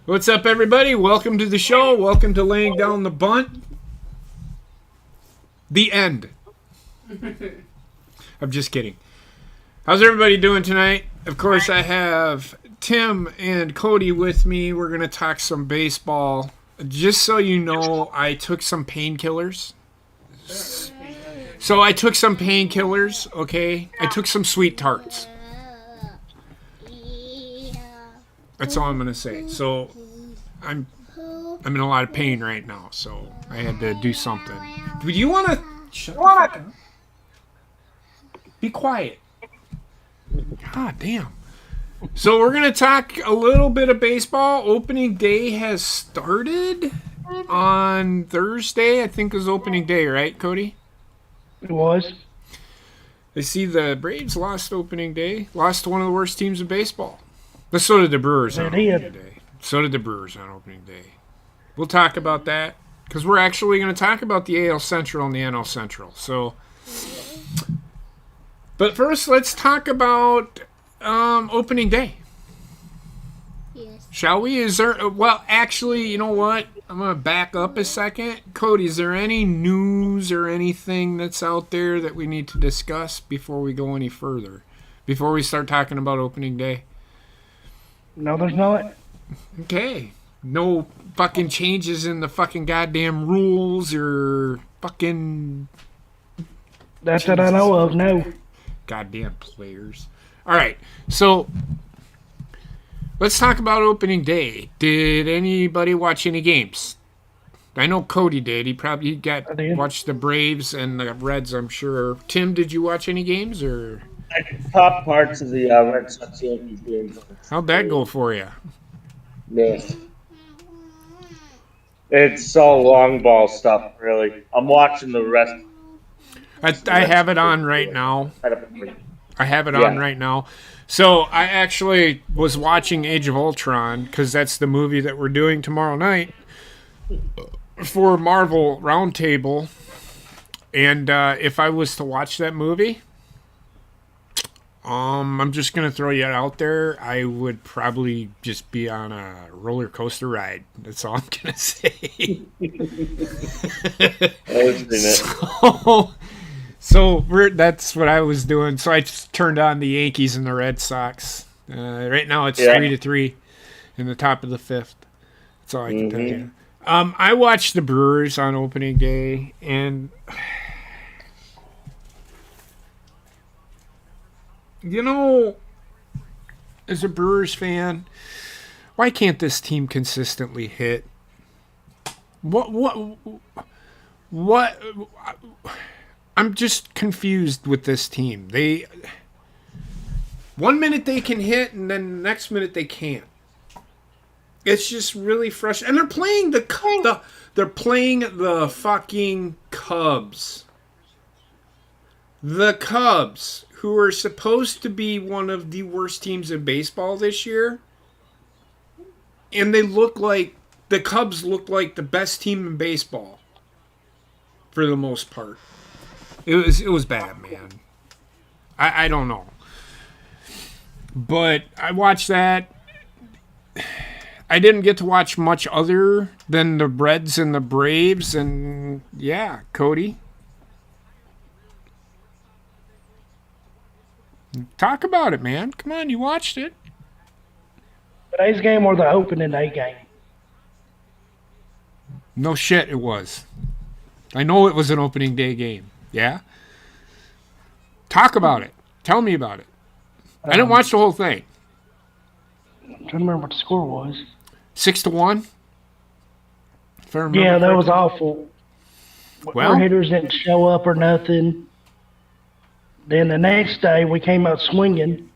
What's up, everybody? Welcome to the show. Welcome to Laying Down the Bunt. The end. I'm just kidding. How's everybody doing tonight? Of course, I have Tim and Cody with me. We're going to talk some baseball. Just so you know, I took some painkillers. Okay? I took some sweet tarts. That's all I'm going to say. So, I'm in a lot of pain right now, so I had to do something. Do you want to shut the fuck up? Be quiet. God damn. So we're going to talk a little bit of baseball. Opening day has started on Thursday. I think is opening day, right, Cody? It was. I see the Braves lost opening day. Lost to one of the worst teams in baseball. But so did the Brewers on opening day. So did the Brewers on opening day. We'll talk about that because we're actually going to talk about the AL Central and the NL Central. So, but first, let's talk about opening day. Yes. Shall we? Is there? Well, actually, you know what? I'm going to back up a second. Cody, is there any news or anything that's out there that we need to discuss before we go any further? Before we start talking about opening day? No, there's not. Okay. No fucking changes in the fucking goddamn rules or fucking... That's what I know of, no. Goddamn players. All right. So, let's talk about opening day. Did anybody watch any games? I know Cody did. He watched the Braves and the Reds, I'm sure. Tim, did you watch any games or... Top parts of the Red Sox Yankees games. How'd that go for you? Yes. It's all long ball stuff, really. I'm watching the rest. I have it on right now. On right now. So I actually was watching Age of Ultron because that's the movie that we're doing tomorrow night for Marvel Roundtable. And if I was to watch that movie... I'm just going to throw you out there. I would probably just be on a roller coaster ride. That's all I'm going to say. That's what I was doing. So I just turned on the Yankees and the Red Sox. Right now it's 3-3 in the top of the fifth. That's all I can tell you. I watched the Brewers on opening day, and... You know, as a Brewers fan, why can't this team consistently hit? What? I'm just confused with this team. One minute they can hit, and then the next minute they can't. It's just really frustrating. And they're playing they're playing the fucking Cubs. The Cubs, who are supposed to be one of the worst teams in baseball this year. And the Cubs look like the best team in baseball. For the most part. It was bad, man. I don't know. But I watched that. I didn't get to watch much other than the Reds and the Braves. And yeah, Cody. Talk about it, man. Come on, you watched it. Today's game or the opening day game? No shit, it was. I know it was an opening day game. Yeah? Talk about it. Tell me about it. I didn't watch the whole thing. I'm trying to remember what the score was. 6-1? If I remember Yeah, that correctly. was awful. Well, our hitters didn't show up or nothing. Then the next day, we came out swinging.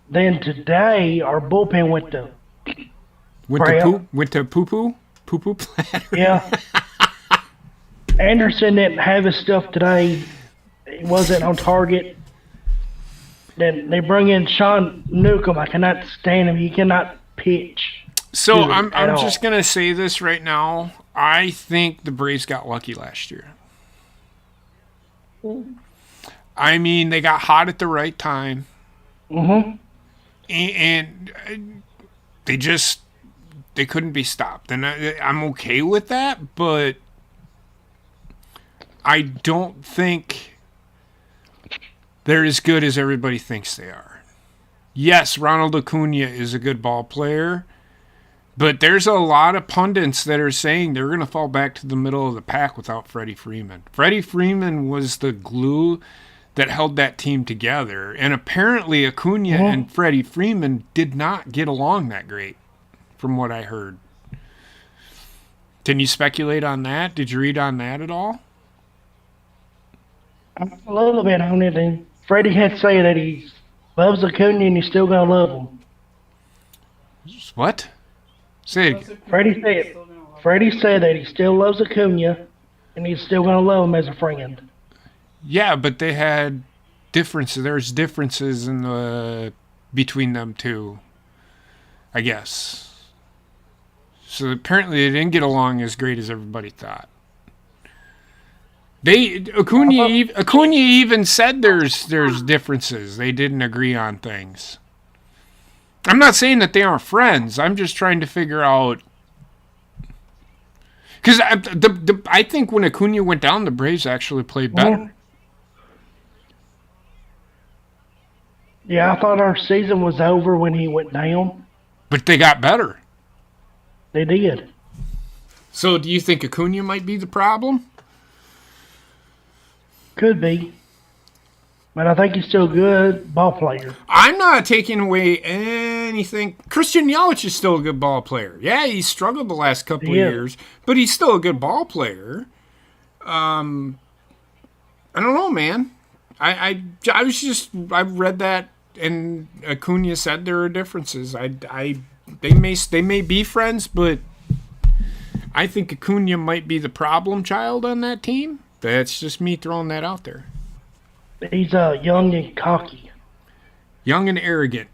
Then today, our bullpen went to went to poo-poo platter. Yeah. Anderson didn't have his stuff today. He wasn't on target. Then they bring in Sean Newcomb. I cannot stand him. He cannot pitch. So I'm just going to say this right now. I think the Braves got lucky last year. I mean, they got hot at the right time. Mm-hmm. And they couldn't be stopped. And I'm okay with that, but I don't think they're as good as everybody thinks they are. Yes, Ronald Acuna is a good ball player, but there's a lot of pundits that are saying they're going to fall back to the middle of the pack without Freddie Freeman. Freddie Freeman was the glue that held that team together, and apparently Acuna and Freddie Freeman did not get along that great, from what I heard. Can you speculate on that? Did you read on that at all? A little bit on it, and Freddie had to say that he loves Acuna and he's still gonna love him. What? Say it. Freddie said that he still loves Acuna and he's still gonna love him as a friend. Yeah, but they had differences. There's differences between them two, I guess. So apparently they didn't get along as great as everybody thought. Acuna even said there's differences. They didn't agree on things. I'm not saying that they aren't friends. I'm just trying to figure out, because I think when Acuna went down, the Braves actually played better. Yeah, I thought our season was over when he went down. But they got better. They did. So do you think Acuna might be the problem? Could be. But I think he's still a good ball player. I'm not taking away anything. Christian Yelich is still a good ball player. Yeah, he struggled the last couple of years, but he's still a good ball player. I don't know, man. I read that, and Acuna said there are differences. They may be friends, but I think Acuna might be the problem child on that team. That's just me throwing that out there. He's young and cocky. Young and arrogant.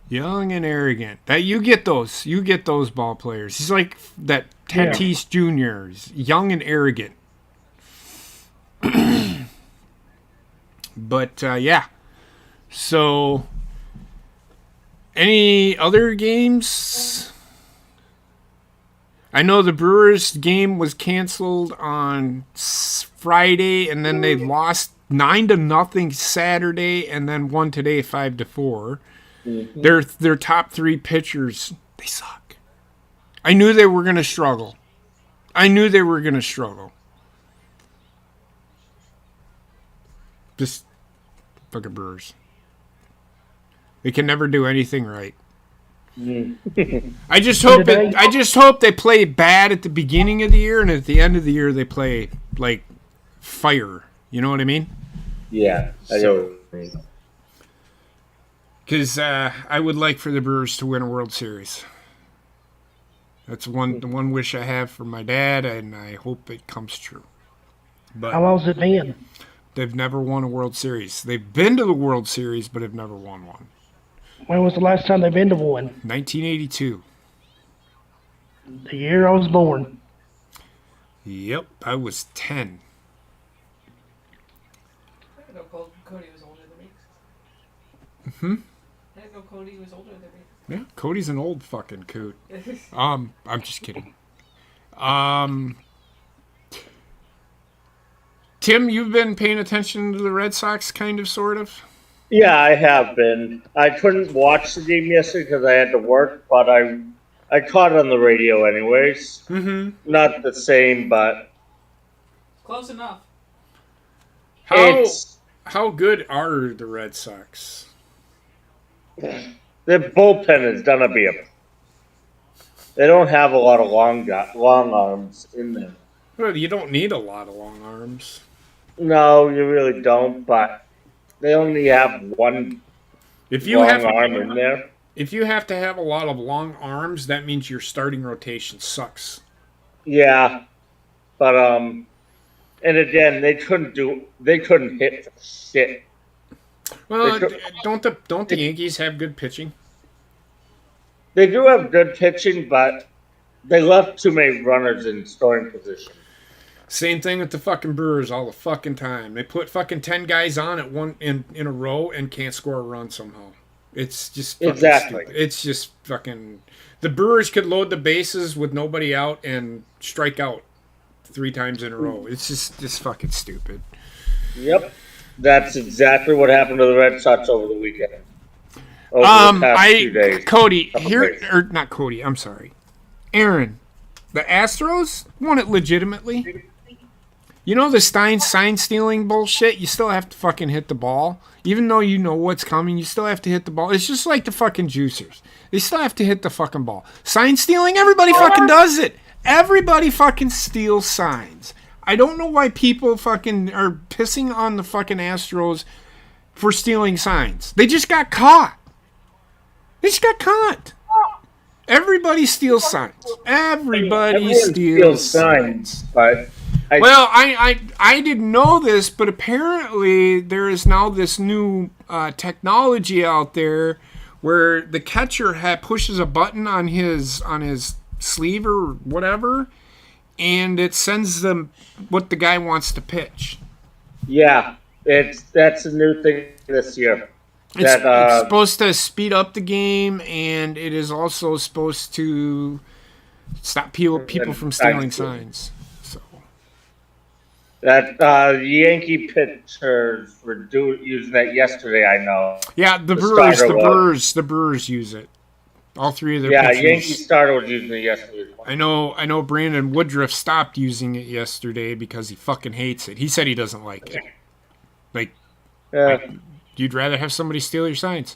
Young and arrogant. That you get those ball players. He's like that Tatis Jr. He's young and arrogant. But yeah. So any other games? I know the Brewers game was canceled on Friday, and then they lost 9-0 Saturday, and then won today 5-4. Mm-hmm. Their top three pitchers, they suck. I knew they were going to struggle. Just fucking Brewers. They can never do anything right. I just hope they play bad at the beginning of the year, and at the end of the year they play like fire. You know what I mean? Yeah, I know what you mean. Because I would like for the Brewers to win a World Series. That's the one wish I have for my dad, and I hope it comes true. But how long's it been? They've never won a World Series. They've been to the World Series, but have never won one. When was the last time they've been to one? 1982. The year I was born. Yep, I was 10. I didn't know Cody was older than me. I didn't know Cody was older than me. Yeah, Cody's an old fucking coot. I'm just kidding. Tim, you've been paying attention to the Red Sox, kind of, sort of? Yeah, I have been. I couldn't watch the game yesterday because I had to work, but I caught it on the radio anyways. Mm-hmm. Not the same, but close enough. How good are the Red Sox? Their bullpen is gonna be They don't have a lot of long arms in there. Well, you don't need a lot of long arms. No, you really don't, but they only have one arm in there. If you have to have a lot of long arms, that means your starting rotation sucks. Yeah, but and again, they couldn't hit for shit. Well, don't the Yankees have good pitching? They do have good pitching, but they left too many runners in scoring position. Same thing with the fucking Brewers all the fucking time. They put fucking 10 guys on at one in a row and can't score a run somehow. It's just fucking Exactly. stupid. It's just fucking. The Brewers could load the bases with nobody out and strike out 3 times in a row. It's just fucking stupid. Yep. That's exactly what happened to the Red Sox over the weekend. Over the past 2 days. Cody, Couple here, days. or not Cody, I'm sorry. Aaron, the Astros won it legitimately. You know the sign stealing bullshit? You still have to fucking hit the ball. Even though you know what's coming, you still have to hit the ball. It's just like the fucking juicers. They still have to hit the fucking ball. Sign stealing, everybody fucking does it. Everybody fucking steals signs. I don't know why people fucking are pissing on the fucking Astros for stealing signs. They just got caught. Everybody steals signs. Everybody Everyone steals signs. But Well, I didn't know this, but apparently there is now this new technology out there where the catcher pushes a button on his sleeve or whatever, and it sends them what the guy wants to pitch. yeah, that's a new thing this year. It's supposed to speed up the game, and it is also supposed to stop people from stealing signs. So That Yankee pitchers were using that yesterday. I know. yeah, the Brewers use it. All 3 of their Yeah, pitchers. Yankee starter was using it yesterday. I know Brandon Woodruff stopped using it yesterday because he fucking hates it. He said he doesn't like it. Like, you'd rather have somebody steal your signs.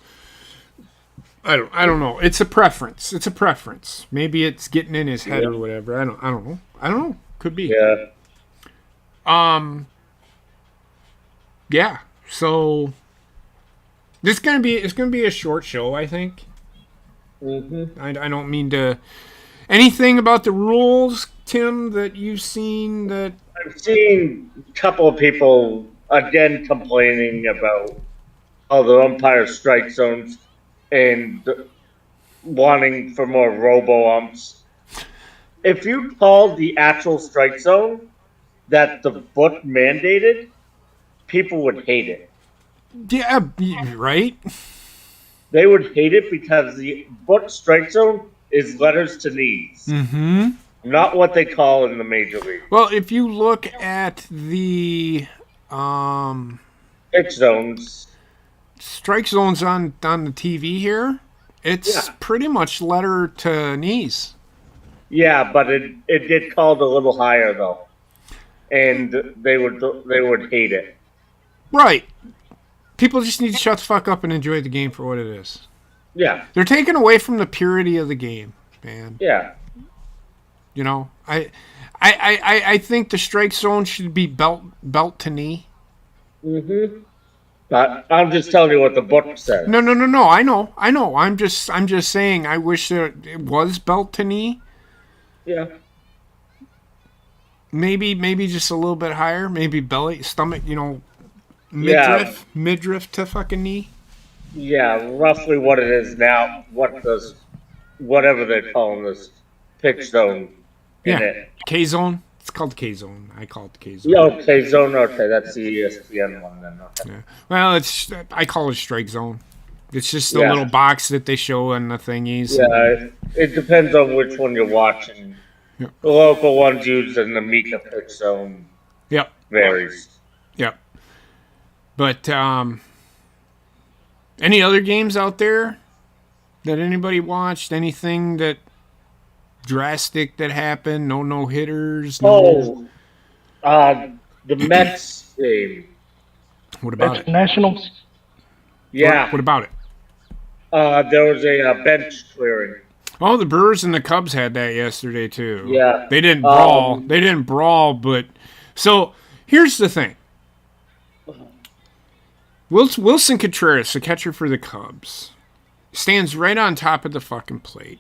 I don't know. It's a preference. Maybe it's getting in his head or whatever. I don't know. Could be. Yeah. Yeah. So it's gonna be a short show, I think. Mm-hmm. I don't mean to. Anything about the rules, Tim, that you've seen that? I've seen a couple of people again complaining about all the umpire strike zones and wanting for more robo-umps. If you called the actual strike zone that the book mandated, people would hate it. Yeah, right. They would hate it because the book strike zone is letters to knees, not what they call in the major league. Well, if you look at the Pitch zones, strike zones on the TV here, it's pretty much letter to knees. yeah, but it did called a little higher though, and they would hate it. Right. People just need to shut the fuck up and enjoy the game for what it is. Yeah, They're taking away from the purity of the game, man. yeah. You know, I think the strike zone should be belt to knee. Mm-hmm. But I'm just telling you what the book says. No. I know. I'm just saying. I wish that it was belt to knee. Yeah. Maybe just a little bit higher. Maybe belly, stomach. You know, midriff to fucking knee. Yeah, roughly what it is now. Whatever they're calling this pitch zone in it. K zone. It's called K zone. I call it the K zone. Yeah, okay, zone. Okay, that's the ESPN one then. Okay. Yeah. Well, I call it a strike zone. It's just the little box that they show in the thingies. Yeah, it depends on which one you're watching. Yep. The local ones using the Mika pitch zone Yep. varies. Yep. But any other games out there that anybody watched? Anything that drastic that happened? No hitters. The Mets game. What about it? Nationals. Yeah, What about it? there was a bench clearing. Oh, the Brewers and the Cubs had that yesterday too. Yeah. They didn't brawl. But so here's the thing. Wilson Contreras, the catcher for the Cubs, stands right on top of the fucking plate.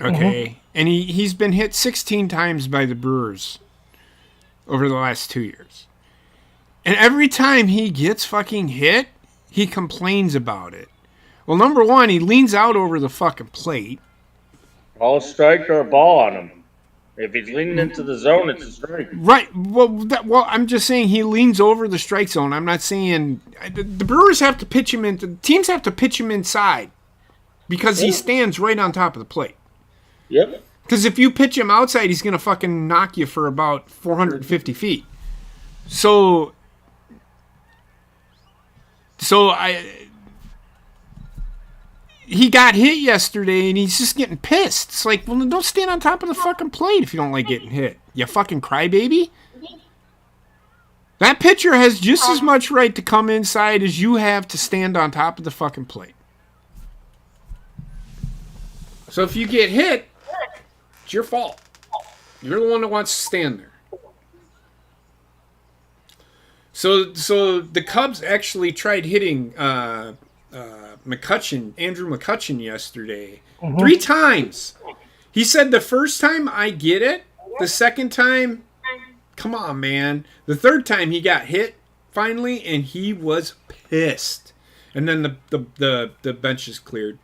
Okay? And he's been hit 16 times by the Brewers over the last 2 years. And every time he gets fucking hit, he complains about it. Well, number one, he leans out over the fucking plate. Ball strike or a ball on him. If he's leaning into the zone, it's a strike. Right. Well, I'm just saying he leans over the strike zone. I'm not saying the Brewers have to pitch him into. Teams have to pitch him inside because he stands right on top of the plate. Yep. Because if you pitch him outside, he's gonna fucking knock you for about 450 feet. So he got hit yesterday, and he's just getting pissed. It's like, well, then don't stand on top of the fucking plate if you don't like getting hit. You fucking crybaby. That pitcher has just as much right to come inside as you have to stand on top of the fucking plate. So if you get hit, it's your fault. You're the one that wants to stand there. So the Cubs actually tried hitting Andrew McCutchen yesterday. 3 times. He said the first time, I get it. The second time, come on, man. The third time he got hit finally, and he was pissed. And then the bench is cleared.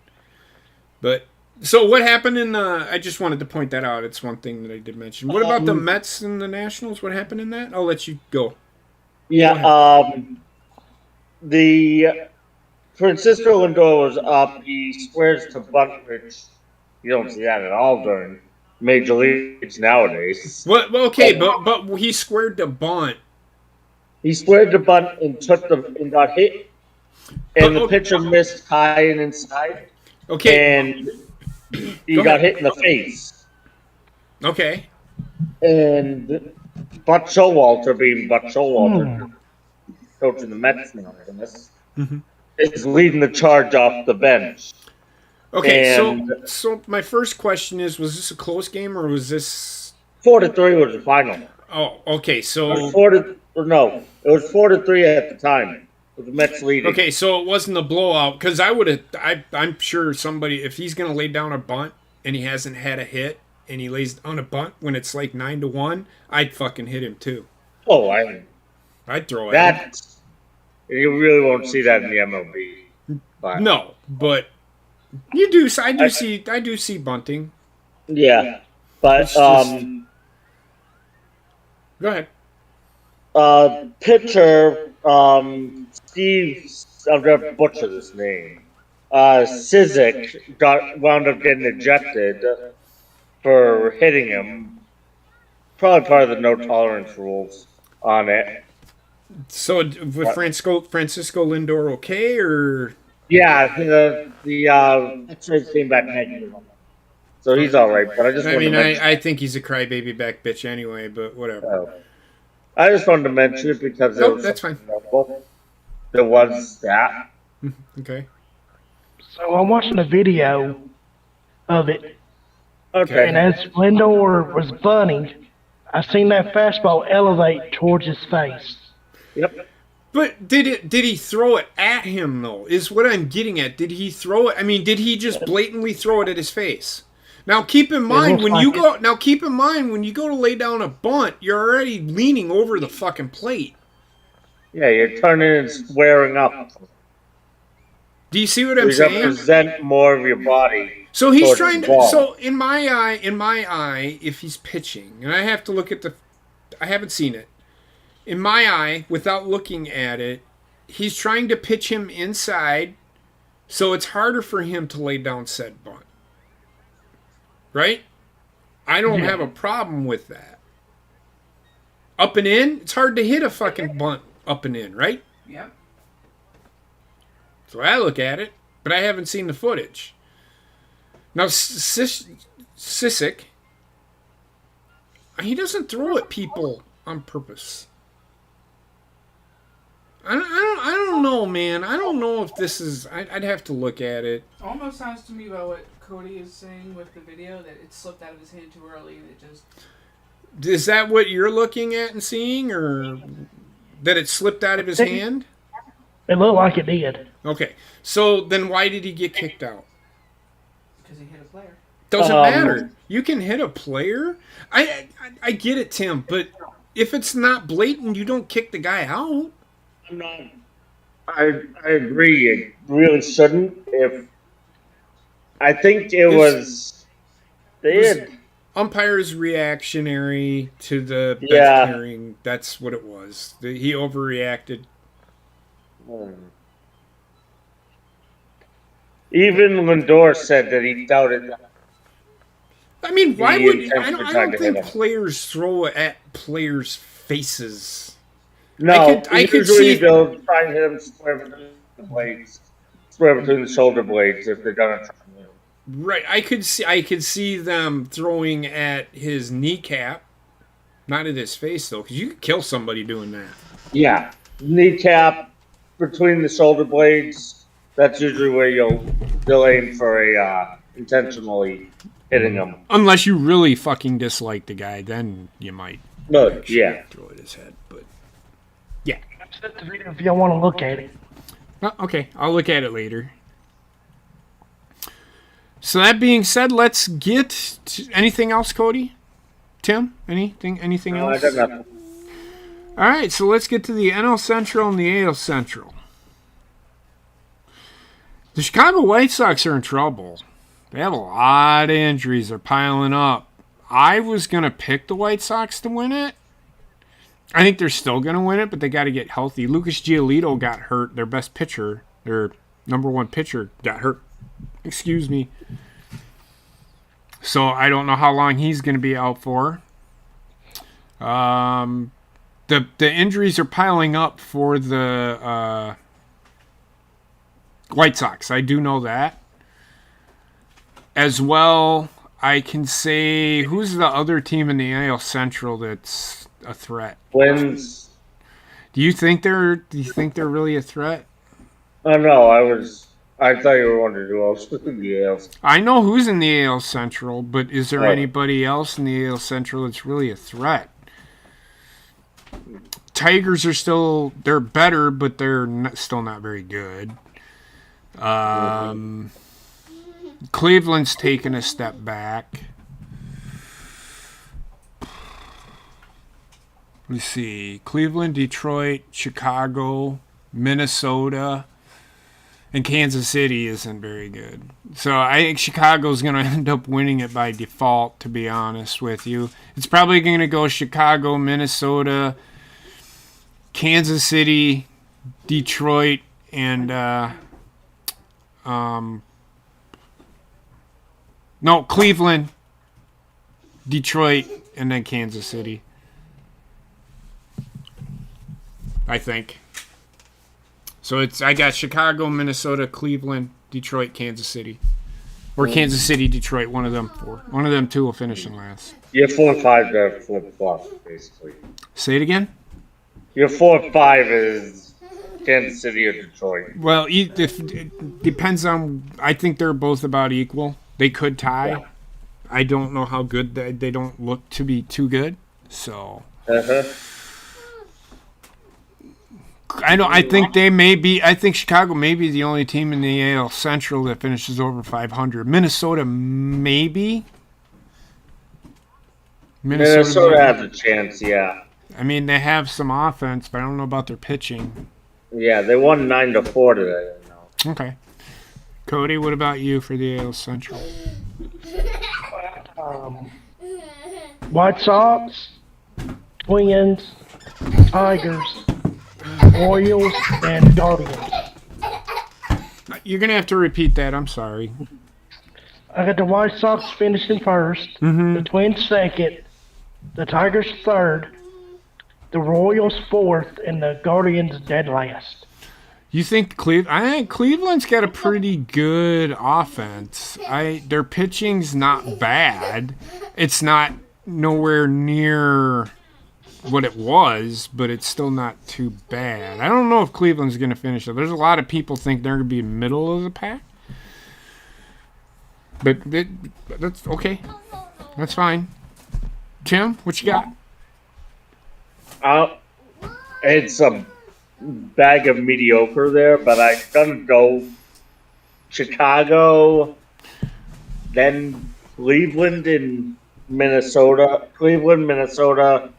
But so what happened in the? I just wanted to point that out. It's one thing that I did mention. What about the Mets and the Nationals? What happened in that? I'll let you go. Yeah. The Francisco Lindor was up. He squares to Bunt, which you don't see that at all during major leagues nowadays. Well, okay, but he squared to Bunt. He squared to Bunt and got hit, and the pitcher missed high and inside. Okay, and he got hit in the face. Okay. And Buck Showalter, being Buck Showalter, coaching the Mets now, I guess, is leading the charge off the bench. Okay, And so my first question is: was this a close game or was this 4-3 was the final? Oh, okay. So It was 4-3 at the time. With the Mets leading. Okay, so it wasn't a blowout because I'm sure somebody, if he's gonna lay down a bunt and he hasn't had a hit and he lays on a bunt when it's like 9-1, I'd fucking hit him too. Oh, I'd throw it. At him. You really won't see that in the MLB. But, no, but you do. I do see bunting. Yeah, but go ahead. Pitcher. Steve, I'm gonna butcher this name. Sizik wound up getting ejected for hitting him. Probably part of the no tolerance rules on it. So with Francisco Lindor okay or? Yeah, the X-rays came back negative. So he's all right. But I think he's a crybaby back bitch anyway. But whatever. I just wanted to mention it because that's fine. There was that. Okay. So I'm watching a video of it. Okay. And as Lindor was bunting, I seen that fastball elevate towards his face. Yep. But did he throw it at him though? Is what I'm getting at. Did he throw it? I mean, did he just blatantly throw it at his face? Now keep in mind when you go to lay down a bunt, you're already leaning over the fucking plate. Yeah, you're turning and squaring up. Do you see what I'm saying? Represent more of your body. So he's trying to. So in my eye, if he's pitching, and I have to look at I haven't seen it. In my eye, without looking at it, he's trying to pitch him inside, so it's harder for him to lay down said bunt. Right? I don't have a problem with that. Up and in, it's hard to hit a fucking bunt up and in, right? Yep. So I look at it, but I haven't seen the footage. Now, Sizik, he doesn't throw at people on purpose. I don't know, man. I don't know if this is. I'd have to look at it. Almost sounds to me about what Cody is saying with the video, that it slipped out of his hand too early and it just... Is that what you're looking at and seeing, or that it slipped out of his hand? It looked like it did. Okay, so then why did he get kicked out? Because he hit a player. Doesn't matter. You can hit a player. I get it, Tim, but if it's not blatant, you don't kick the guy out. I agree. You really shouldn't. I think it was. They had Umpire's reactionary to the Yeah. Beck hearing. That's what it was. He overreacted. Even Lindor said that he doubted that. I mean, why He would I intentionally don't, I tried don't to think hit him. players throw at players' faces. No, I could usually see- they'll try and hit him square between the blades, square between the shoulder blades if they're gonna try and hit him. Right, I could see them throwing at his kneecap, not at his face though, because you could kill somebody doing that. Yeah, kneecap between the shoulder blades. That's usually where they'll aim for a intentionally hitting him. Unless you really fucking dislike the guy, then you might No, actually yeah. throw it at his head. But I sent the video if y'all want to look at it. oh, okay, I'll look at it later. So that being said, let's get to anything else, Cody? Tim, anything No, I else? got nothing. All right, so let's get to the NL Central and the AL Central. The Chicago White Sox are in trouble. They have a lot of injuries. They're piling up. I was going to pick the White Sox to win it. I think they're still going to win it, but they got to get healthy. Lucas Giolito got hurt. Their best pitcher, their number one pitcher, got hurt. Excuse me. So I don't know how long he's going to be out for. The injuries are piling up for the White Sox. I do know that. As well, I can say who's the other team in the AL Central that's a threat? Twins. Do you think they're really a threat? Oh no, I thought you were wondering who else was in the AL. I know who's in the AL Central, but is there Right. anybody else in the AL Central that's really a threat? Tigers are they're better, but they're still not very good. Cleveland's taken a step back. Let's see. Cleveland, Detroit, Chicago, Minnesota, and Kansas City isn't very good. So I think Chicago's going to end up winning it by default, to be honest with you. It's probably going to go Chicago, Minnesota, Kansas City, Detroit, and Cleveland, Detroit, and then Kansas City. I think. So I got Chicago, Minnesota, Cleveland, Detroit, Kansas City. Or Kansas City, Detroit, one of them four. One of them two will finish in last. Your 4-5 there flip-flop, basically. Say it again? Your 4-5 is Kansas City or Detroit. Well, it depends on... I think they're both about equal. They could tie. Yeah. I don't know how good they don't look to be too good. So... Uh-huh. I think they may be. I think Chicago may be the only team in the AL Central that finishes over 500. Minnesota maybe. Minnesota has a chance, yeah. I mean, they have some offense, but I don't know about their pitching. Yeah, they won 9-4 today. Okay. Cody, what about you for the AL Central? White Sox, Twins, Tigers, Orioles, and Guardians. You're gonna have to repeat that. I'm sorry. I got the White Sox finishing first, the Twins second, the Tigers third, the Royals fourth, and the Guardians dead last. You think I think Cleveland's got a pretty good offense. Their pitching's not bad. It's not nowhere near what it was, but it's still not too bad. I don't know if Cleveland's going to finish it. There's a lot of people think they're going to be middle of the pack. But that's okay. That's fine. Tim, what you got? It's a bag of mediocre there, but I'm going to go Chicago, then Cleveland and Minnesota. Cleveland, Minnesota,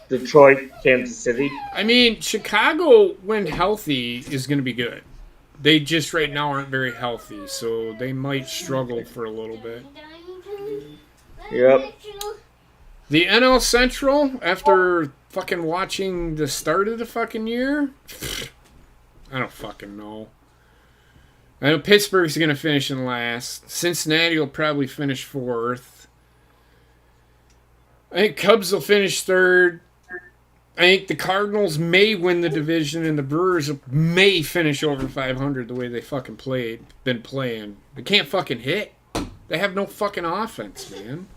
Detroit, Kansas City. I mean, Chicago, when healthy, is going to be good. They just right now aren't very healthy, so they might struggle for a little bit. Yep. The NL Central, after fucking watching the start of the fucking year, I don't fucking know. I know Pittsburgh's going to finish in last. Cincinnati will probably finish fourth. I think Cubs will finish third. I think the Cardinals may win the division, and the Brewers may finish over 500 the way they fucking been playing. They can't fucking hit. They have no fucking offense, man.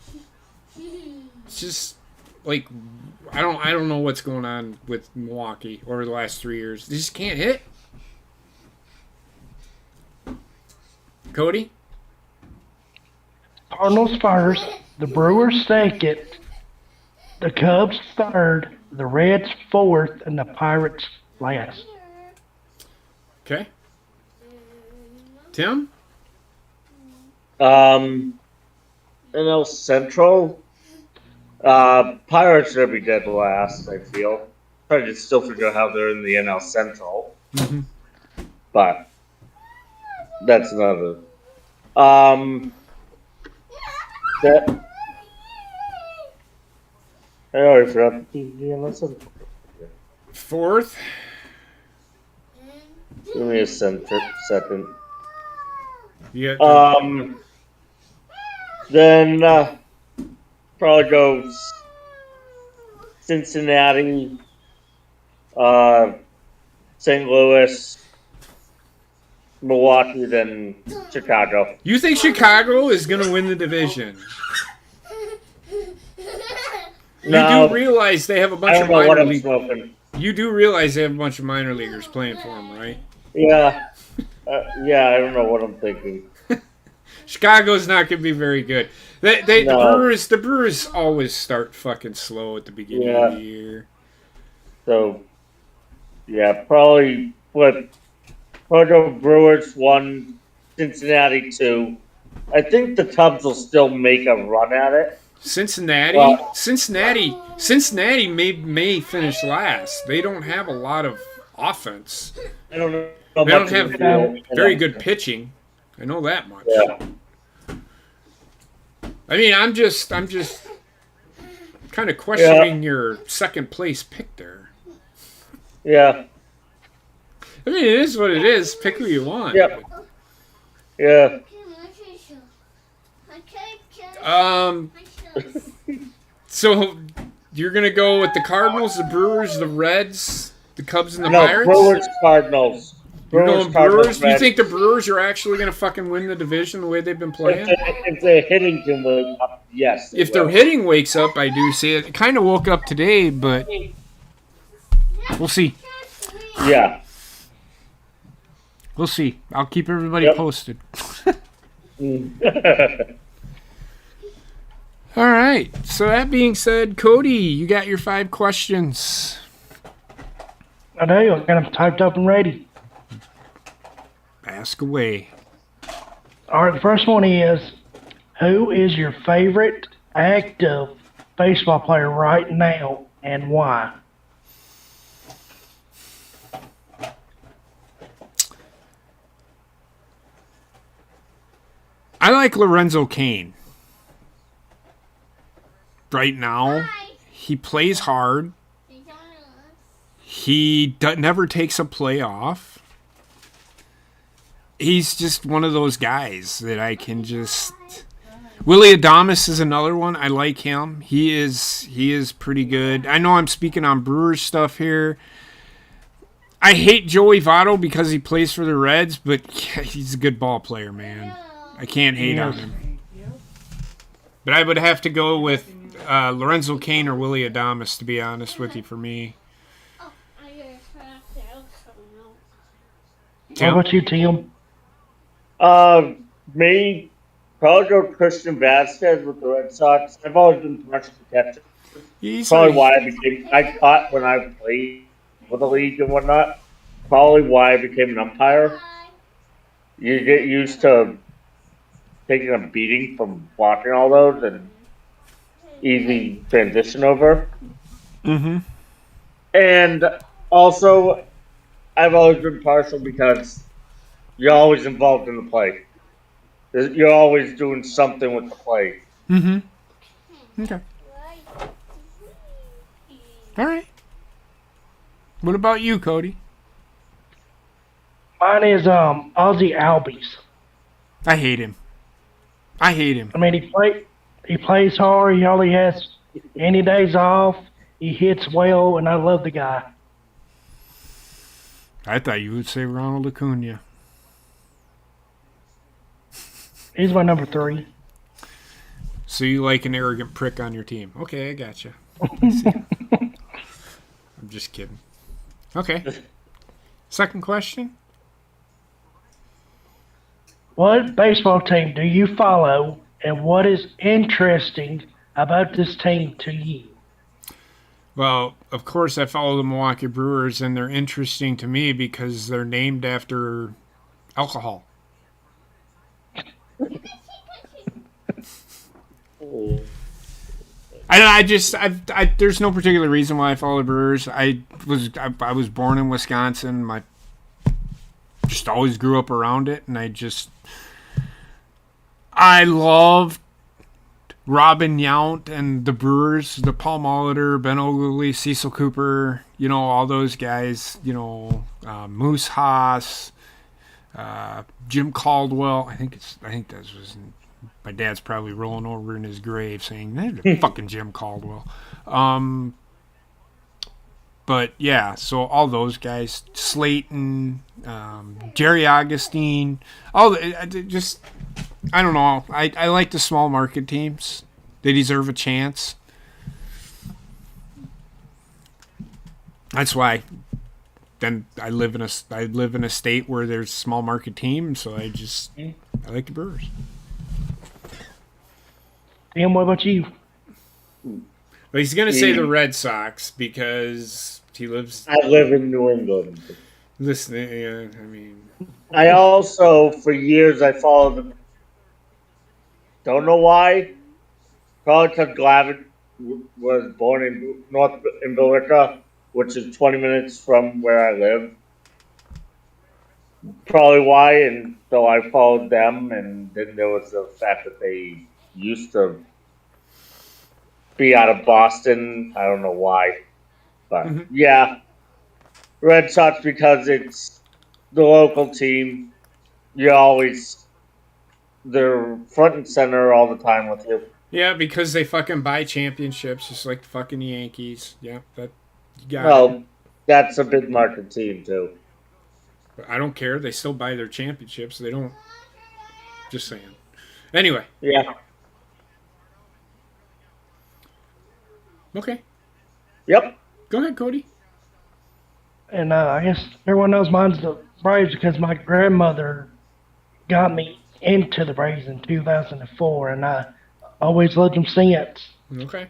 It's just like I don't know what's going on with Milwaukee over the last 3 years. They just can't hit. Cody? Cardinals first, the Brewers second, the Cubs third, the Reds fourth, and the Pirates last. Okay. Tim? NL Central. Pirates are gonna be dead last, I feel. Trying to still figure out how they're in the NL Central. Mm-hmm. But that's another. That I already forgot the NL Central. Fourth? Give me a second. You got Then probably goes Cincinnati, St. Louis, Milwaukee, then Chicago. You think Chicago is going to win the division? No, You do realize they have a I bunch of don't know what minor I'm leaguers. smoking. You do realize they have a bunch of minor leaguers playing for them, right? Yeah, yeah, I don't know what I'm thinking. Chicago's not going to be very good. No. The Brewers always start fucking slow at the beginning of the year. So, yeah, probably go Brewers 1, Cincinnati 2. I think the Cubs will still make a run at it. Cincinnati may finish last. They don't have a lot of offense. I don't know. They don't have very good pitching. I know that much. Yeah. I mean, I'm just kind of questioning your second place pick there. Yeah. I mean, it is what it is. Pick who you want. Yep. Yeah. So you're gonna go with the Cardinals, the Brewers, the Reds, the Cubs, and the No, Pirates? Brewers, Cardinals. You're going Brewers? Do you Reds. think the Brewers are actually gonna fucking win the division the way they've been playing? If they're hitting can wake up, yes. If their hitting wakes up, I do see it. It kind of woke up today, but we'll see. Yeah. We'll see. I'll keep everybody posted. All right. So that being said, Cody, you got your 5 questions. I do. I got them typed up and ready. Ask away. All right, the first one is, who is your favorite active baseball player right now and why? I like Lorenzo Cain. Right now, he plays hard. He never takes a play off. He's just one of those guys that I can just... Willie Adames is another one. I like him. He is pretty good. I know I'm speaking on Brewers stuff here. I hate Joey Votto because he plays for the Reds, but he's a good ball player, man. I can't hate on him. But I would have to go with Lorenzo Cain or Willie Adames, to be honest with you, for me. How about you, Tim? Me, probably go Christian Vasquez with the Red Sox. I've always been impressed with catcher. Probably why I caught when I played with the league and whatnot. Probably why I became an umpire. You get used to taking a beating from watching all those and easy transition over. Mm-hmm. And also, I've always been partial because you're always involved in the play. You're always doing something with the play. Mm-hmm. Okay. All right. What about you, Cody? Mine is Ozzy Albies. I hate him. I hate him. I mean, he plays hard. He only has any days off. He hits well, and I love the guy. I thought you would say Ronald Acuna. He's my number 3. So you like an arrogant prick on your team? Okay, I gotcha. I see. I'm just kidding. Okay. Second question. What baseball team do you follow, and what is interesting about this team to you? Well, of course, I follow the Milwaukee Brewers, and they're interesting to me because they're named after alcohol. There's no particular reason why I follow the Brewers. I was born in Wisconsin. Just always grew up around it, and I loved Robin Yount and the Brewers, the Paul Molitor, Ben Ogley, Cecil Cooper, all those guys, Moose Haas, Jim Caldwell. I think that was my dad's probably rolling over in his grave saying, "There's fucking Jim Caldwell." But yeah, so all those guys, Slayton, Jerry Augustine, I don't know. I like the small market teams. They deserve a chance. That's why. Then I live in a state where there's small market teams, so I like the Brewers. Tim, what about you? But he's gonna say the Red Sox because he lives. I live in New England. Listen, I also, for years, I followed them. Don't know why. Probably because Glavin was born in Billerica, which is 20 minutes from where I live. Probably why, and so I followed them, and then there was the fact that they used to be out of Boston. I don't know why. But, yeah. Red Sox, because it's the local team. They're front and center all the time with you. Yeah, because they fucking buy championships, just like the fucking Yankees. Yeah, you got it. Well, that's a big market team, too. But I don't care. They still buy their championships. They don't. Just saying. Anyway. Yeah. Okay. Yep. Go ahead, Cody. And I guess everyone knows mine's the Braves because my grandmother got me into the Braves in 2004, and I always loved them since. Okay.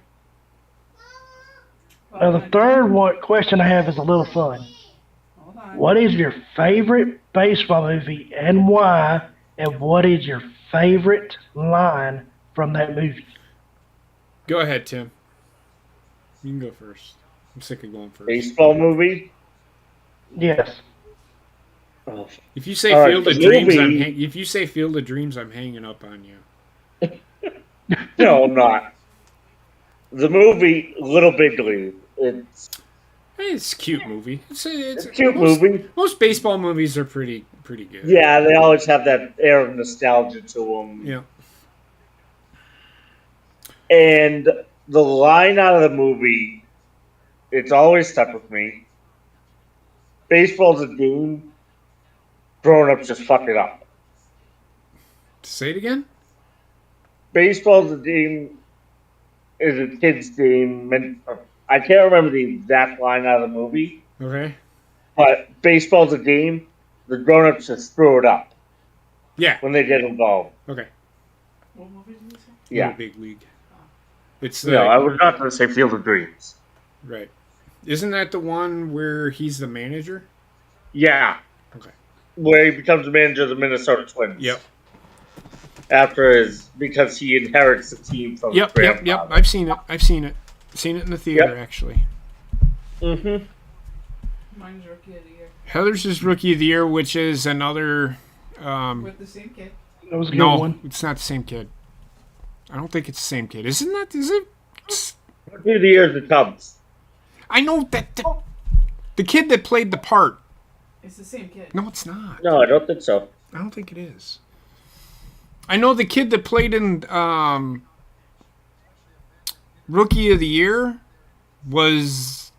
Now, the third question I have is a little fun. What is your favorite baseball movie and why? And what is your favorite line from that movie? Go ahead, Tim. You can go first. I'm sick of going first. Baseball movie? Yes. Oh. If you say Field of Dreams, I'm hanging up on you. No, I'm not. The movie Little Big League. It's a cute movie. It's a cute movie. Most baseball movies are pretty good. Yeah, they always have that air of nostalgia to them. Yeah. And the line out of the movie, it's always stuck with me. Baseball's a game. Grown-ups just fuck it up. Say it again? Baseball's a game. Is a kid's game. I can't remember the exact line out of the movie. Okay. But baseball's a game. The grown-ups just screw it up. Yeah. When they get involved. Okay. What movie did you say? Yeah. Little Big League. It's No, I was not going to say Field of Dreams. Right. Isn't that the one where he's the manager? Yeah. Okay. Where he becomes the manager of the Minnesota Twins. Yep. Because he inherits the team from his grandfather. Yep. I've seen it. Seen it in the theater, actually. Mm-hmm. Mine's Rookie of the Year. Heather's is Rookie of the Year, which is another... With the same kid. That was a good no, one. it's not the same kid. I don't think it's the same kid. Is it? Rookie of the Year is the Cubs. I know that the kid that played the part. It's the same kid. No, it's not. No, I don't think so. I don't think it is. I know the kid that played in Rookie of the Year was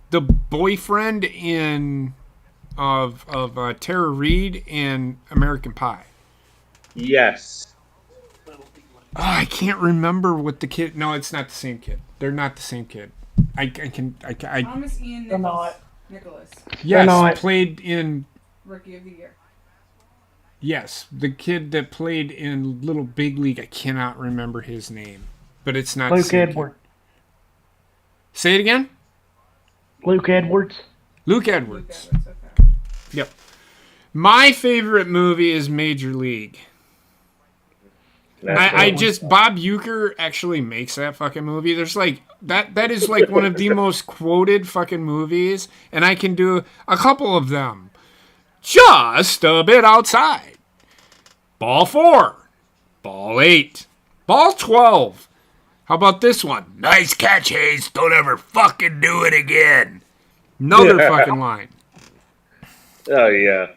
the boyfriend of Tara Reid in American Pie. Yes. Oh, I can't remember what the kid. No, it's not the same kid. They're not the same kid. I Thomas Ian They're not. Nicholas, yes, not. played in. Rookie of the Year. Yes, the kid that played in Little Big League. I cannot remember his name, but it's not the Luke same Edwards. kid. Say it again. Luke Edwards. Luke Luke Edwards. Edwards, okay. Yep. My favorite movie is Major League. I just Bob Uecker actually makes that fucking movie. There's like that is like one of the most quoted fucking movies, and I can do a couple of them. Just a bit outside. Ball 4. Ball 8. Ball 12. How about this one? Nice catch, Hayes. Don't ever fucking do it again. Another fucking line. Oh, yeah.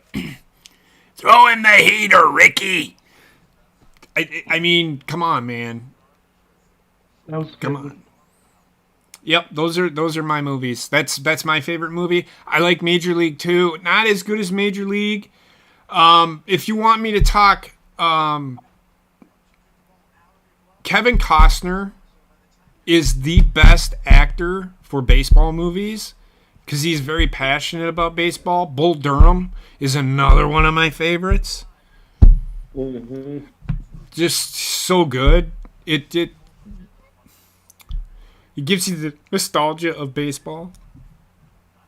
Throw in the heater, Ricky. I mean, come on, man. Come on. Yep, those are my movies. That's my favorite movie. I like Major League too. Not as good as Major League. If you want me to talk, Kevin Costner is the best actor for baseball movies because he's very passionate about baseball. Bull Durham is another one of my favorites. Mm-hmm. Just so good. It gives you the nostalgia of baseball.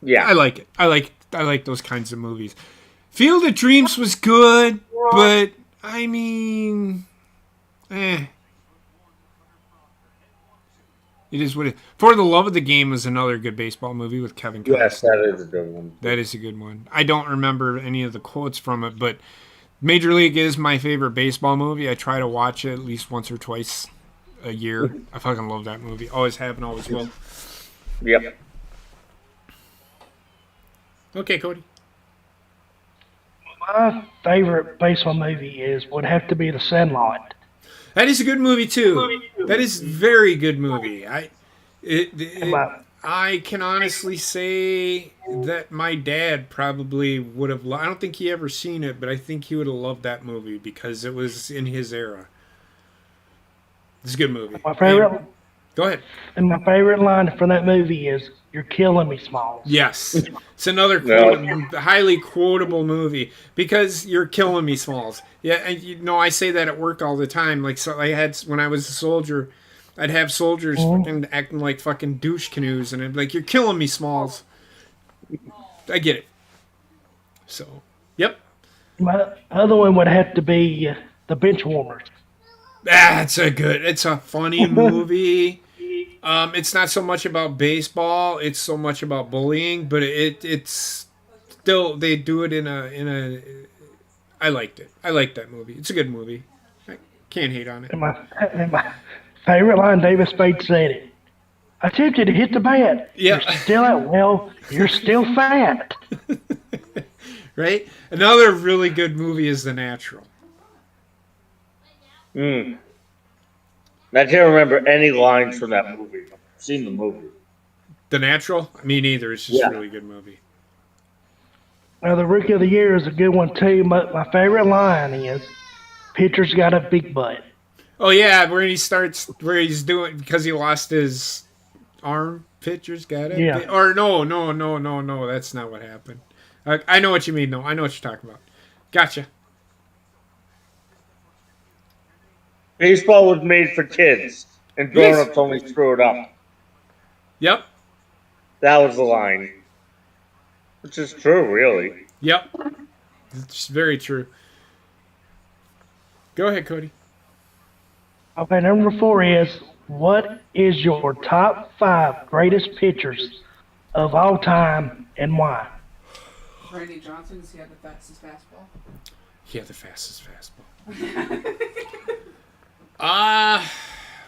Yeah. I like it. I like those kinds of movies. Field of Dreams was good, but I mean, It is what it. For the Love of the Game was another good baseball movie with Kevin Costner. Yes, that is a good one. That is a good one. I don't remember any of the quotes from it, but Major League is my favorite baseball movie. I try to watch it at least once or twice a year. I fucking love that movie. Always have and always will. Yep. Okay, Cody. My favorite baseball movie would have to be The Sandlot. That is a good movie too. That is a very good movie. I can honestly say that my dad probably would have. I don't think he ever seen it, but I think he would have loved that movie because it was in his era. It's a good movie. My favorite. Go ahead. And my favorite line from that movie is "You're killing me, Smalls." Yes, it's another highly quotable movie because you're killing me, Smalls. Yeah, and I say that at work all the time. Like, so I had when I was a soldier, I'd have soldiers fucking acting like fucking douche canoes, and I'd be like, "You're killing me, Smalls." I get it. So, yep. My other one would have to be The Benchwarmers. It's a funny movie. It's not so much about baseball; it's so much about bullying. But it's still they do it in a. I liked it. I liked that movie. It's a good movie. I can't hate on it. And my favorite line, David Spade said it. I attempted to hit the bat. Yeah. You're still out. Well, you're still fat. Right? Another really good movie is The Natural. I can't remember any lines from that movie. I've seen the movie. The Natural? Me neither. It's just a really good movie. Now, the Rookie of the Year is a good one, too. My favorite line is, pitcher's got a big butt. Oh, yeah, where he's doing, because he lost his arm, pitcher's got it. Yeah. Or no, that's not what happened. I know what you mean, though. I know what you're talking about. Gotcha. Baseball was made for kids, and grown-ups only screw it up. Yep. That was the line. Which is true, really. Yep. It's very true. Go ahead, Cody. Okay, number 4 is, what is your top 5 greatest pitchers of all time and why? Randy Johnson, does he have the fastest fastball? He had the fastest fastball.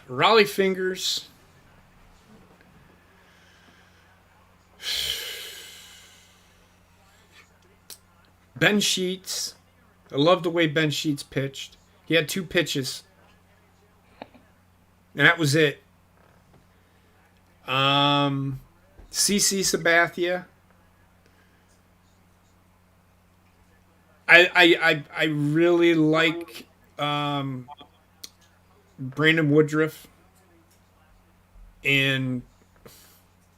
Raleigh Fingers. Ben Sheets. I love the way Ben Sheets pitched. He had 2 pitches. And that was it. CC Sabathia. I really like Brandon Woodruff. And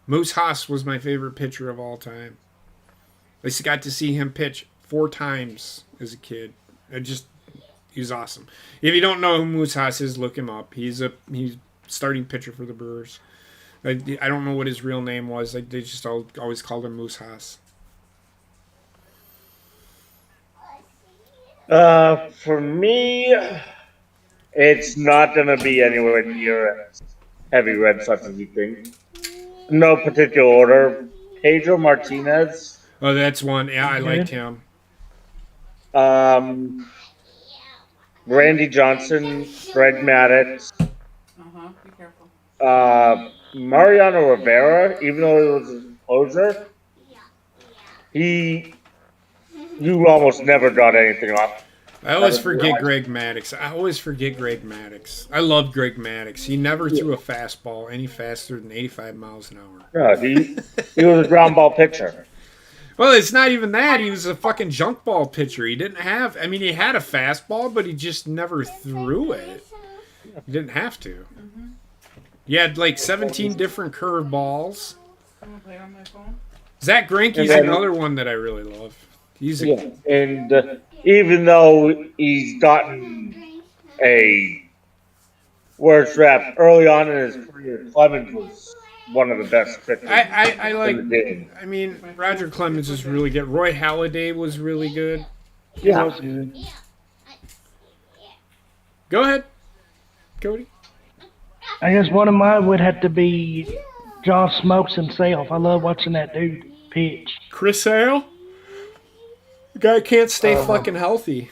Moose Haas was my favorite pitcher of all time. I just got to see him pitch 4 times as a kid. He's awesome. If you don't know who Moose Haas is, look him up. He's starting pitcher for the Brewers. I don't know what his real name was. They just always called him Moose Haas. For me, it's not going to be anywhere near as heavy Red Sox as you think. No particular order. Pedro Martinez. Oh, that's one. Yeah, I liked him. Randy Johnson, Greg Maddux. Be careful. Mariano Rivera, even though he was a closer, you almost never got anything off. I always forget Greg Maddux. I loved Greg Maddux. He never threw a fastball any faster than 85 miles an hour. Yeah, he was a ground ball pitcher. Well, it's not even that. He was a fucking junk ball pitcher. He didn't have... I mean, he had a fastball, but he just never threw it. He didn't have to. He had like 17 different curveballs. I'm gonna play on my phone. Zach Greinke's another one that I really love. And even though he's gotten a worse rap early on in his career, Clemens was one of the best pitchers. I like. I mean, Roger Clemens is really good. Roy Halladay was really good. Yeah, that was good. Go ahead, Cody. I guess one of mine would have to be John Smokes himself. I love watching that dude pitch. Chris Sale? The guy can't stay fucking healthy.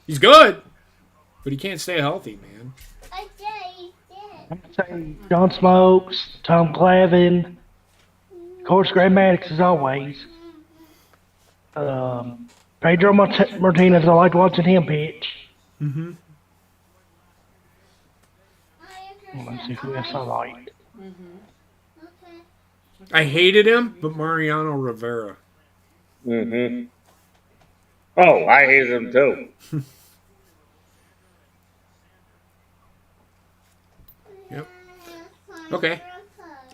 He's good, but he can't stay healthy, man. I'm gonna say John Smokes, Tom Clavin, of course, Greg Maddux as always. Pedro Martinez, I liked watching him pitch. Mm-hmm. Let's see who else I liked. I hated him, but Mariano Rivera. Mm-hmm. Oh, I hated him too. Yep. Okay.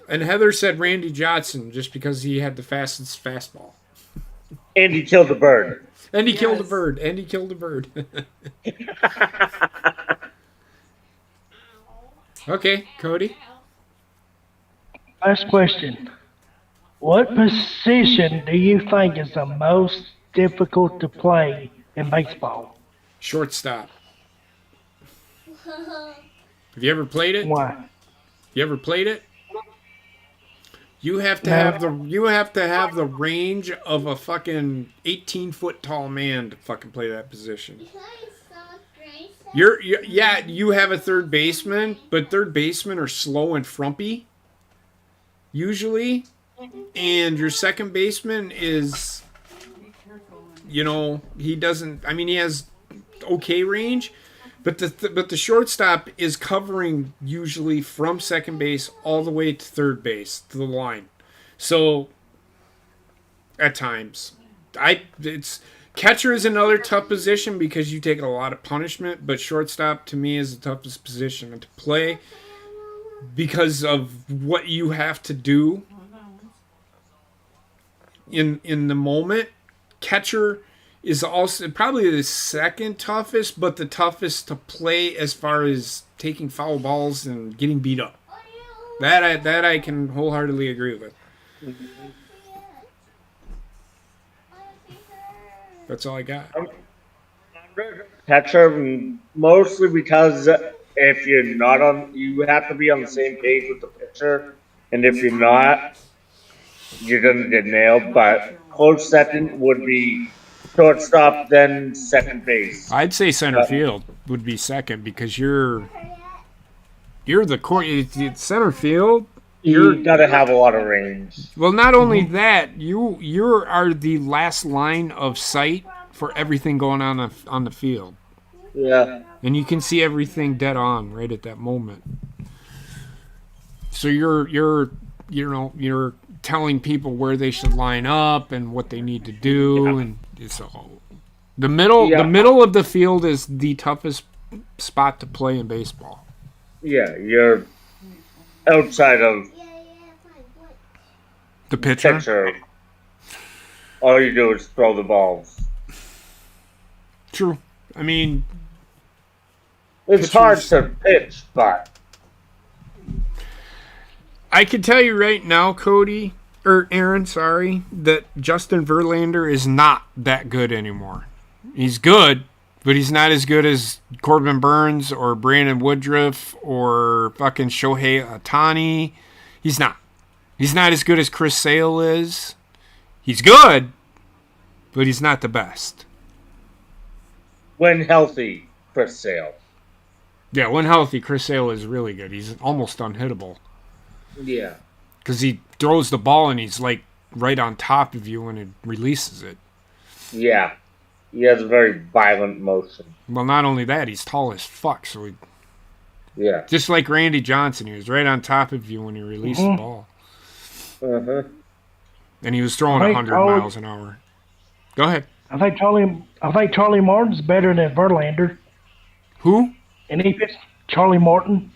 And Heather said Randy Johnson just because he had the fastest fastball. And he killed the bird. And he killed a bird. And he killed a bird. Okay, Cody. Last question. What position do you think is the most difficult to play in baseball? Shortstop. Have you ever played it? Why? You ever played it? You have to have the range of a fucking 18-foot tall man to fucking play that position. You have a third baseman, but third basemen are slow and frumpy usually, and your second baseman is, he doesn't. I mean, he has okay range, but the shortstop is covering usually from second base all the way to third base to the line. So at times, catcher is another tough position because you take a lot of punishment, but shortstop to me is the toughest position to play because of what you have to do in the moment. Catcher is also probably the second toughest, but the toughest to play as far as taking foul balls and getting beat up. That I can wholeheartedly agree with. That's all I got. Catcher, mostly because if you're not you have to be on the same page with the pitcher, and if you're not, you're gonna get nailed. But close second would be shortstop, then second base. I'd say center field would be second because you're the court. Center field You gotta have a lot of range. Well, not only that, you are the last line of sight for everything going on the field, Yeah. and you can see everything dead on right at that moment. So you're telling people where they should line up and what they need to do, and so the middle of the field is the toughest spot to play in baseball. Yeah, you're outside of The pitcher. pitcher. All you do is throw the balls. True. I mean, It's hard to pitch, but I can tell you right now, Cody, or Aaron, sorry, that Justin Verlander is not that good anymore. He's good, but he's not as good as Corbin Burns or Brandon Woodruff or fucking Shohei Ohtani. He's not. He's not as good as Chris Sale is. He's good, but he's not the best. when healthy, Chris Sale. Yeah, when healthy, Chris Sale is really good. He's almost unhittable. Yeah. Because he throws the ball and he's like right on top of you when it releases it. Yeah. He has a very violent motion. Well, not only that, he's tall as fuck. So he, Yeah. just like Randy Johnson, he was right on top of you when he released the ball. Uh-huh. And he was throwing Right, 100 miles an hour. Go ahead. I think Charlie Martin's better than Verlander. Who? And he pitched Charlie Martin,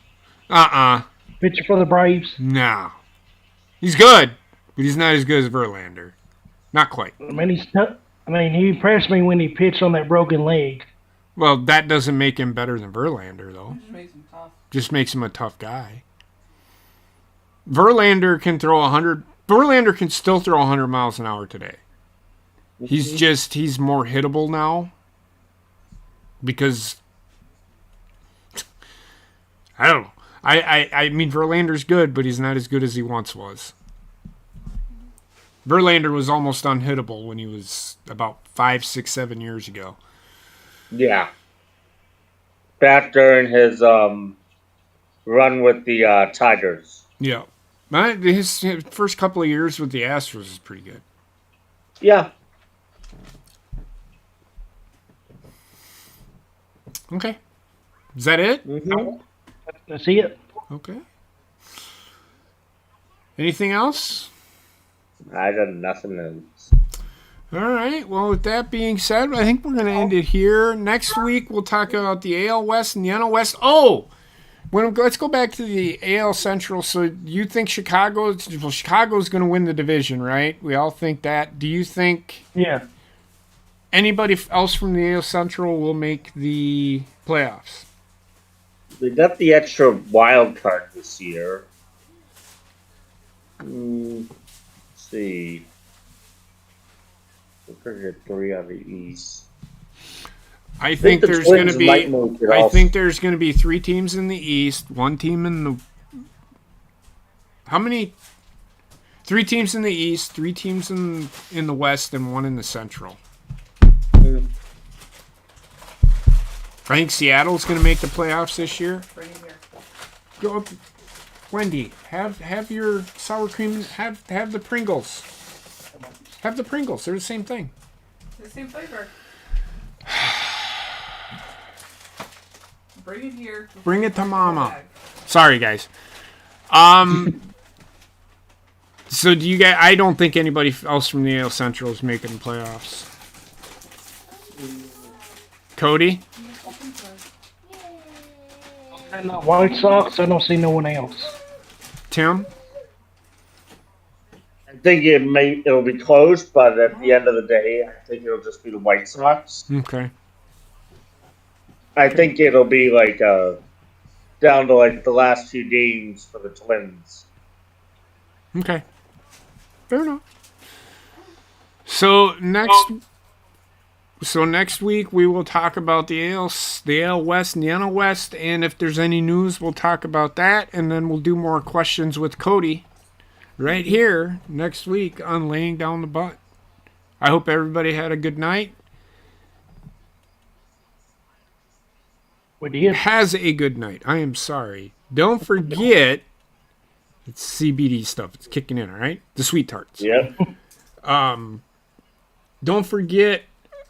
pitcher for the Braves. No. He's good, but he's not as good as Verlander. Not quite. I mean, he impressed me when he pitched on that broken leg. Well, that doesn't make him better than Verlander, though. Just makes him tough. Just makes him a tough guy. Verlander can throw 100. Verlander can still throw 100 miles an hour today. He's more hittable now. Because I don't know. I mean, Verlander's good, but he's not as good as he once was. Verlander was almost unhittable when he was about 5, 6, 7 years ago. Yeah. Back during his run with the Tigers. Yeah. His first couple of years with the Astros is pretty good. Yeah. Okay. Is that it? Mm-hmm. That's it. Okay. Anything else? I got nothing else. All right. Well, with that being said, I think we're going to end it here. Next week, we'll talk about the AL West and the NL West. Oh! Let's go back to the AL Central. So you think Chicago's going to win the division, right? We all think that. Do you think anybody else from the AL Central will make the playoffs? They got the extra wild card this year. Let's see. We're going to get 3 on the East. I think there's going to be. I think there's also. going to be 3 teams in the East, 1 team in the. How many? 3 teams in the East, 3 teams in the West, and 1 in the Central. I think Seattle's going to make the playoffs this year. Bring him here. Go up, Wendy. Have your sour cream. Have the Pringles. Have the Pringles. They're the same thing. The same flavor. Bring it here. Bring it to Mama. Bag. Sorry, guys. So do you guys? I don't think anybody else from the AL Central is making the playoffs. Cody? And the White Sox, I don't see no one else. Tim? I think it'll be close, but at the end of the day, I think it'll just be the White Sox. Okay. I think it'll be like down to like the last few games for the Twins. Okay. Fair enough. So next week we will talk about the AL West and the NL West, and if there's any news, we'll talk about that, and then we'll do more questions with Cody right here next week on Laying Down the Bunt. I hope everybody had a good night. We did. Has a good night. I am sorry. Don't forget It's CBD stuff. It's kicking in, all right? The sweet tarts. Yep. Don't forget,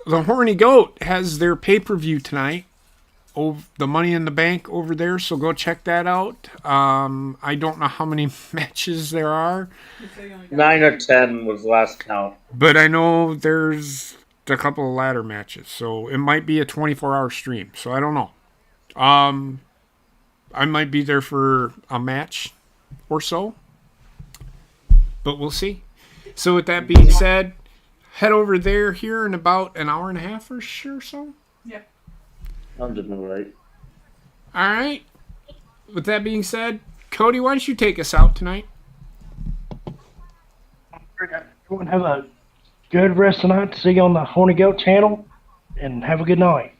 the Horny Goat has their pay-per-view tonight. The Money in the Bank over there, so go check that out. I don't know how many matches there are. 9 or 10 was last count. But I know there's a couple of ladder matches, so it might be a 24-hour stream. So I don't know. I might be there for a match or so, but we'll see. So with that being said, head over there here in about an hour and a half or so. Yeah. I'm just right. All right. With that being said, Cody, why don't you take us out tonight? Everyone have a good rest of the night. See you on the Horny Goat channel, and have a good night.